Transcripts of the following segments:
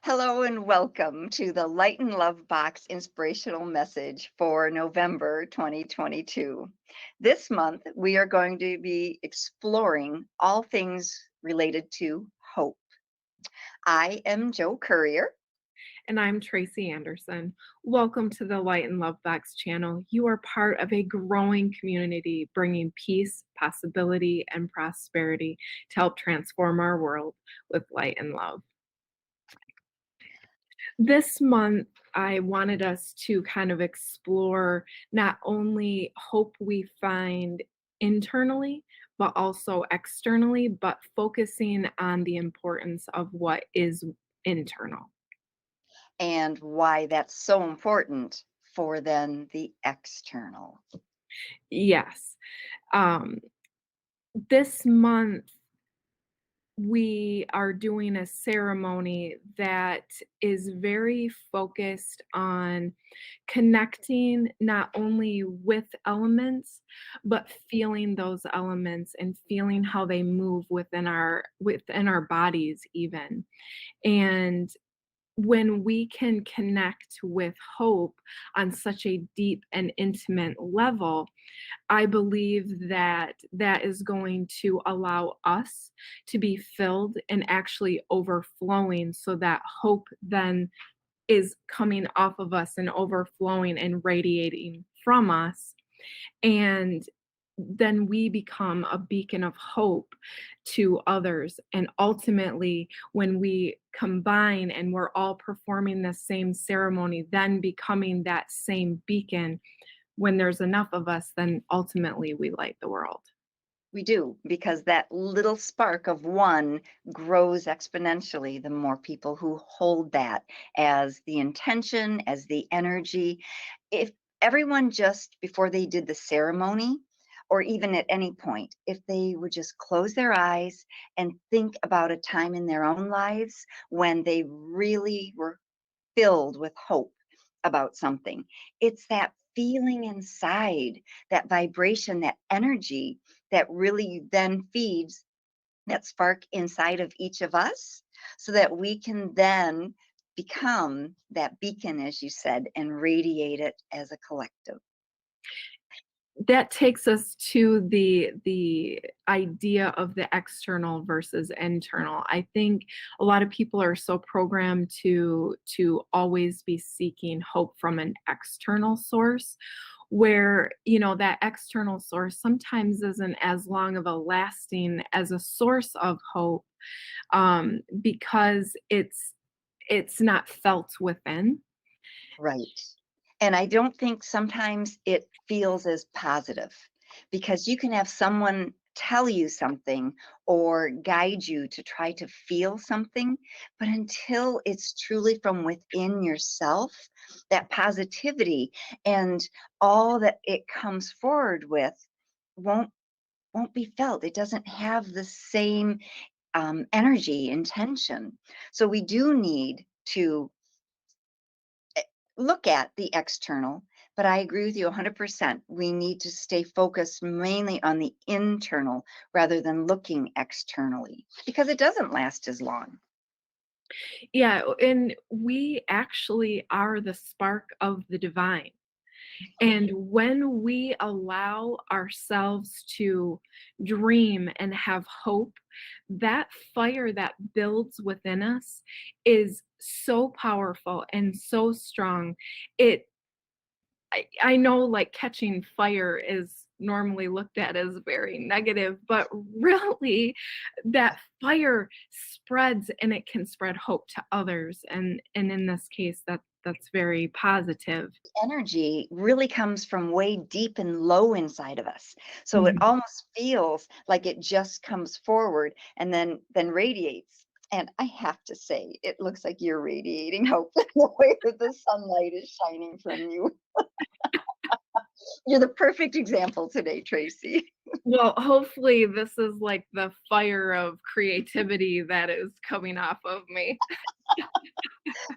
Hello and welcome to the Light and Love Box inspirational message for November 2022. This month, we are going to be exploring all things related to hope. I am Joe Courier. And I'm Tracy Anderson. Welcome to the Light and Love Box channel. You are part of a growing community bringing peace, possibility, and prosperity to help transform our world with light and love. This month, I wanted us to kind of explore not only hope we find internally, but also externally, but focusing on the importance of what is internal. And why that's so important for then the external. Yes. Um, this month, we are doing a ceremony that is very focused on connecting not only with elements, but feeling those elements and feeling how they move within our bodies even. And when we can connect with hope on such a deep and intimate level, I believe that that is going to allow us to be filled and actually overflowing so that hope then is coming off of us and overflowing and radiating from us. And then we become a beacon of hope to others. And ultimately, when we combine and we're all performing the same ceremony, then becoming that same beacon, when there's enough of us, then ultimately we light the world. We do, because that little spark of one grows exponentially the more people who hold that as the intention, as the energy. If everyone just before they did the ceremony, or even at any point, if they would just close their eyes and think about a time in their own lives when they really were filled with hope about something. It's that feeling inside, that vibration, that energy that really then feeds that spark inside of each of us so that we can then become that beacon, as you said, and radiate it as a collective. That takes us to the idea of the external versus internal. I think a lot of people are so programmed to always be seeking hope from an external source, where that external source sometimes isn't as long of a lasting as a source of hope, because it's not felt within. Right. And I don't think sometimes it feels as positive because you can have someone tell you something or guide you to try to feel something, but until it's truly from within yourself, that positivity and all that it comes forward with won't won't be felt. It doesn't have the same energy, intention. So we do need to look at the external, but I agree with you 100%. We need to stay focused mainly on the internal rather than looking externally because it doesn't last as long. Yeah, and we actually are the spark of the divine. And when we allow ourselves to dream and have hope, that fire that builds within us is so powerful and so strong. I know, like, catching fire is normally looked at as very negative, but really that fire spreads and it can spread hope to others, and in this case, that's very positive. Energy really comes from way deep and low inside of us. So it Mhm. almost feels like it just comes forward and then radiates. And I have to say, it looks like you're radiating hope the way that the sunlight is shining from you. You're the perfect example today, Tracy. Well, hopefully, this is like the fire of creativity that is coming off of me.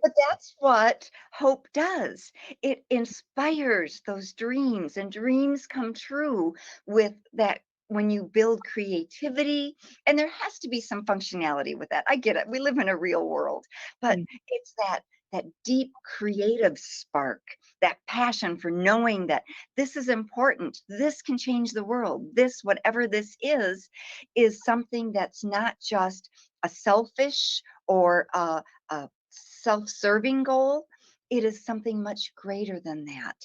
But that's what hope does. It inspires those dreams, and dreams come true with that when you build creativity, and there has to be some functionality with that. I get it. We live in a real world, but Mm. it's that deep creative spark, that passion for knowing that this is important. This can change the world. This, whatever this is something that's not just a selfish or a self-serving goal. It is something much greater than that.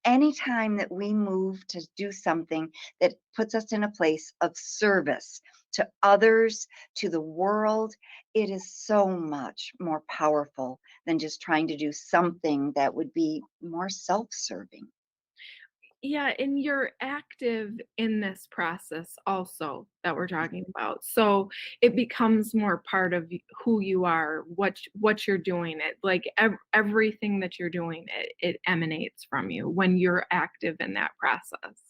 Anytime that we move to do something that puts us in a place of service to others, to the world, it is so much more powerful than just trying to do something that would be more self-serving. Yeah, and you're active in this process also that we're talking about. So it becomes more part of who you are, what you're doing. It like everything that you're doing, it emanates from you when you're active in that process.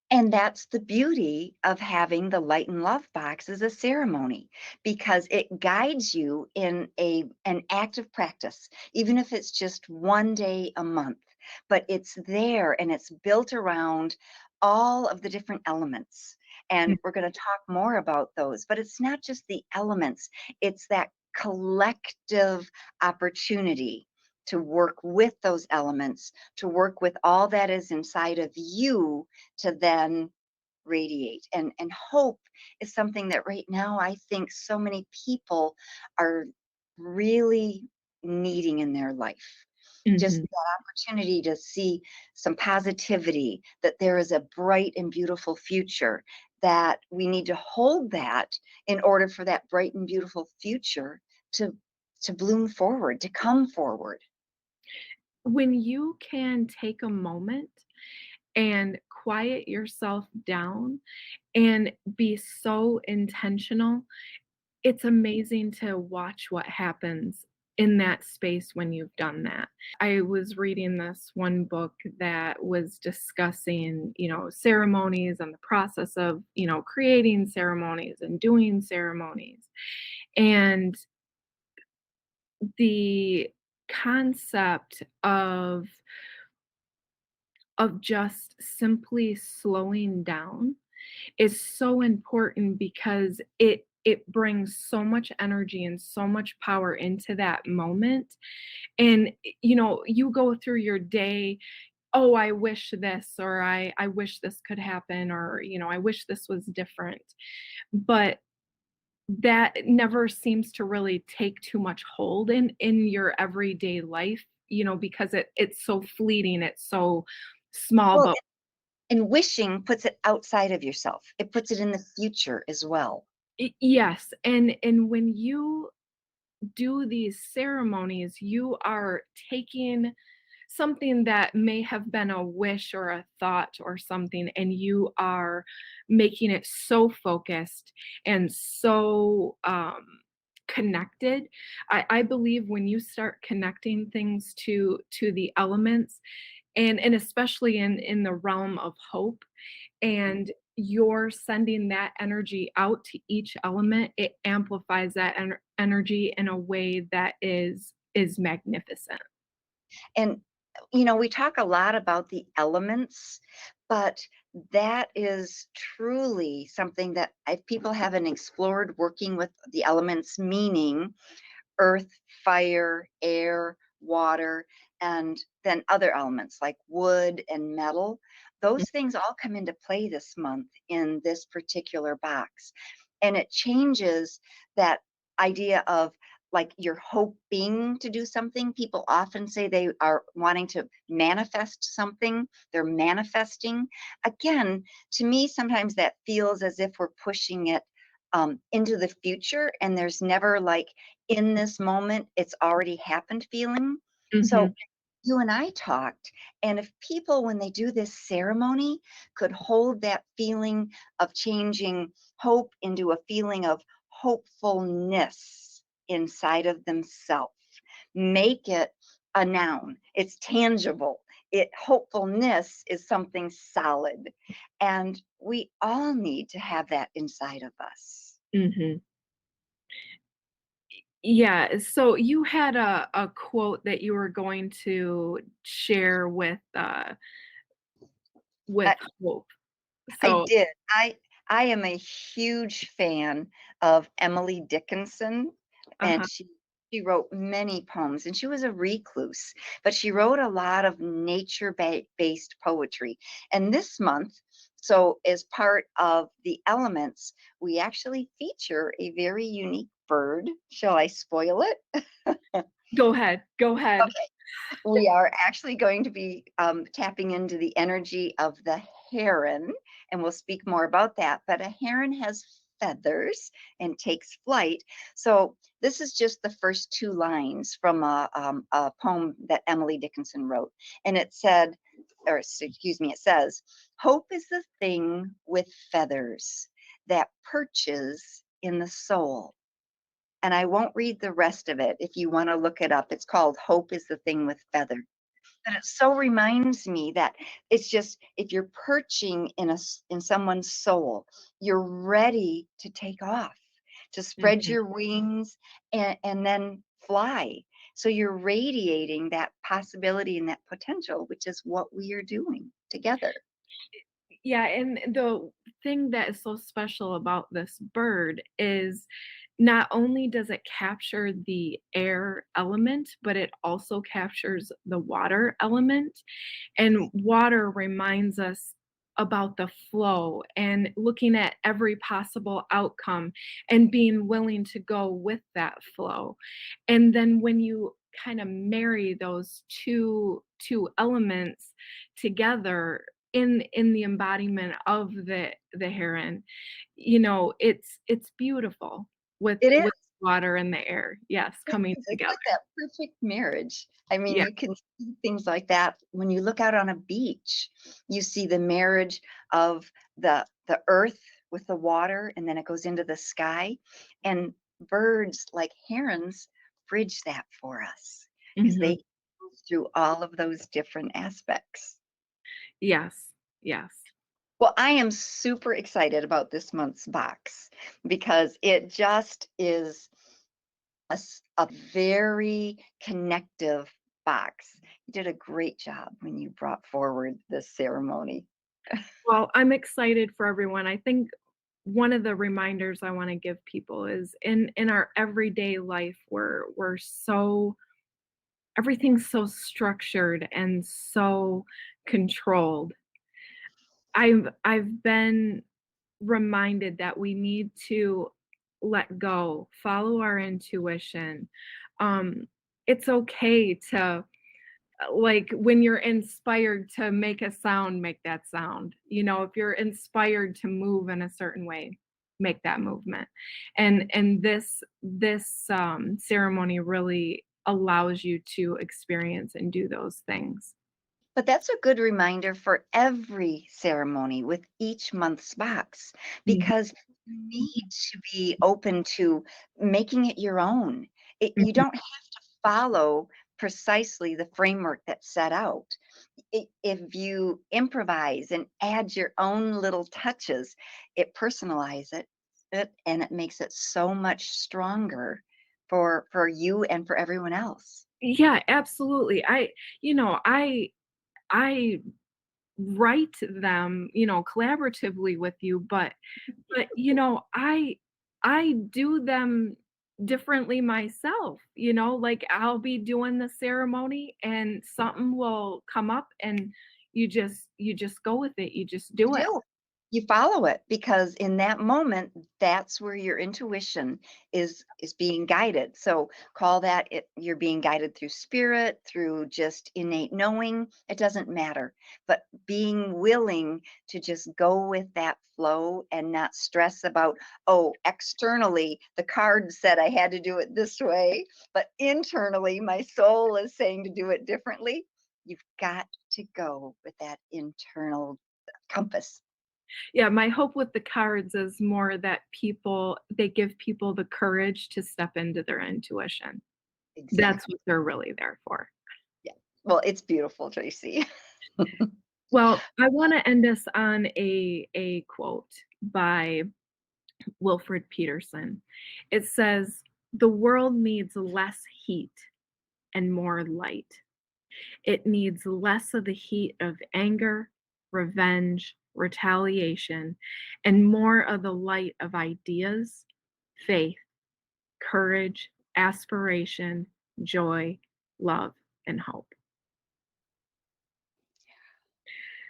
And that's the beauty of having the Light and Love box as a ceremony because it guides you in an active practice, even if it's just one day a month. But it's there and it's built around all of the different elements. And we're going to talk more about those. But it's not just the elements, it's that collective opportunity to work with those elements, to work with all that is inside of you to then radiate. And hope is something that right now I think so many people are really needing in their life. Just Mhm. that opportunity to see some positivity, that there is a bright and beautiful future, that we need to hold that in order for that bright and beautiful future to to bloom forward, to come forward. When you can take a moment and quiet yourself down and be so intentional, it's amazing to watch what happens in that space when you've done that. I was reading this one book that was discussing, ceremonies and the process of, creating ceremonies and doing ceremonies. And the concept of just simply slowing down is so important because it brings so much energy and so much power into that moment. And you go through your day, oh, I wish this, or I wish this could happen, or I wish this was different. But that never seems to really take too much hold in your everyday life, because it's so fleeting, it's so small. Well, But and wishing puts it outside of yourself. It puts it in the future as well. yes, and when you do these ceremonies, you are taking something that may have been a wish or a thought or something, and you are making it so focused and so connected. I believe when you start connecting things to the elements, and especially in the realm of hope, and you're sending that energy out to each element, it amplifies that energy in a way that is magnificent. And, we talk a lot about the elements, but that is truly something that if people haven't explored working with the elements, meaning earth, fire, air, water, and then other elements like wood and metal. Those things all come into play this month in this particular box. And it changes that idea of like you're hoping to do something. People often say they are wanting to manifest something, they're manifesting. Again, to me, sometimes that feels as if we're pushing it into the future, and there's never like in this moment, it's already happened feeling. So Mhm. you and I talked, and if people, when they do this ceremony, could hold that feeling of changing hope into a feeling of hopefulness inside of themselves, make it a noun, it's tangible. Hopefulness is something solid, and we all need to have that inside of us. Mhm. Yeah, so you had a quote that you were going to share with I, hope. I So did. I am a huge fan of Emily Dickinson, and Uh-huh. she wrote many poems, and she was a recluse, but she wrote a lot of based poetry. And this month, so as part of the elements, we actually feature a very unique bird. Shall I spoil it? Go ahead. Go ahead. We are actually going to be tapping into the energy of the heron, and we'll speak more about that. But a heron has feathers and takes flight. So this is just the first two lines from a poem that Emily Dickinson wrote, and it said, excuse me, it says, "Hope is the thing with feathers that perches in the soul." And I won't read the rest of it if you want to look it up. It's called Hope is the Thing with Feathers. But it so reminds me that it's just if you're perching in someone's soul, you're ready to take off, to spread Mhm. your wings and then fly. So you're radiating that possibility and that potential, which is what we are doing together. Yeah, and the thing that is so special about this bird is not only does it capture the air element, but it also captures the water element. And water reminds us about the flow and looking at every possible outcome and being willing to go with that flow. And then when you kind of marry those two elements together in the embodiment of the heron, it's beautiful It is. with water and the air, yes, It coming is. It's together. like that perfect marriage. I mean, Yeah. you can see things like that when you look out on a beach. You see the marriage of the earth with the water, and then it goes into the sky. And birds like herons bridge that for us because they Mhm. go through all of those different aspects. Yes, yes. Well, I am super excited about this month's box because it just is a very connective box. You did a great job when you brought forward this ceremony. Well, I'm excited for everyone. I think one of the reminders I wanna give people is in our everyday life, we're so everything's so structured and so controlled. I've been reminded that we need to let go, follow our intuition. Um, it's okay to like when you're inspired to make a sound, make that sound. If you're inspired to move in a certain way, make that movement. And this ceremony really allows you to experience and do those things. But that's a good reminder for every ceremony with each month's box Mhm, because you need to be open to making it your own. You mhm. don't have to follow precisely the framework that's set out. If you improvise and add your own little touches, it personalizes it and it makes it so much stronger for you and for everyone else. Yeah, absolutely. I write them, collaboratively with you, but I do them differently myself, like I'll be doing the ceremony and something will come up and you just go with it. You just You do it. do. You follow it because in that moment, that's where your intuition is being guided. So call that you're being guided through spirit, through just innate knowing. It doesn't matter. But being willing to just go with that flow and not stress about, oh, externally the card said I had to do it this way, but internally my soul is saying to do it differently. You've got to go with that internal compass. Yeah, my hope with the cards is more that they give people the courage to step into their intuition. That's Exactly. what they're really there for. Yeah. Well, it's beautiful, Tracy. Well, I wanna end us on a quote by Wilfred Peterson. It says, "The world needs less heat and more light. It needs less of the heat of anger, revenge, retaliation, and more of the light of ideas, faith, courage, aspiration, joy, love, and hope.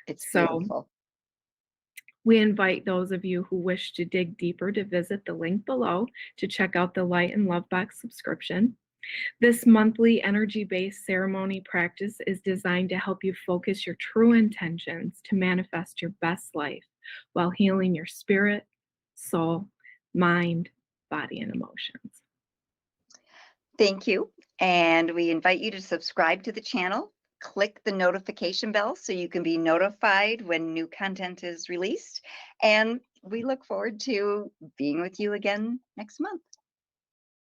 It's So, beautiful. we invite those of you who wish to dig deeper to visit the link below to check out the Light and Love Box subscription. This monthly energy based ceremony practice is designed to help you focus your true intentions to manifest your best life while healing your spirit, soul, mind, body, and emotions. Thank you. And we invite you to subscribe to the channel. Click the notification bell so you can be notified when new content is released. And we look forward to being with you again next month.